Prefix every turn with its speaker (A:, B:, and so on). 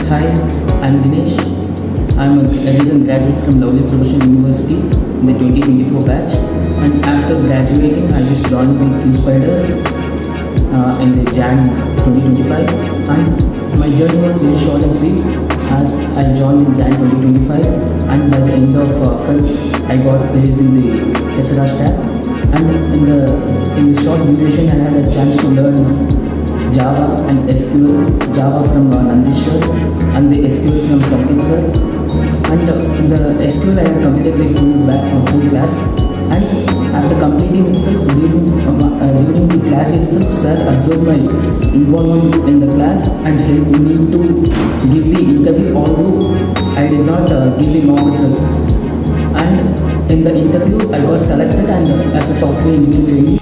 A: Hi, I'm Dinesh. I'm a recent graduate from Lovely Professional University in the 2024 batch. And after graduating, I just joined the QSpiders in the Jan 2025. And my journey was very short and sweet as I joined in Jan 2025. And by the end of Feb, I got placed in the SRR staff. And in the short duration, I had a chance to learn Java and SQL, Java from Nandishwar and the SQL from Sankit sir. And in the SQL I had completed the full class, and after completing itself during the class itself, sir observed my involvement in the class and helped me to give the interview, although I did not give the mock itself. And in the interview I got selected and as a software engineer trainee.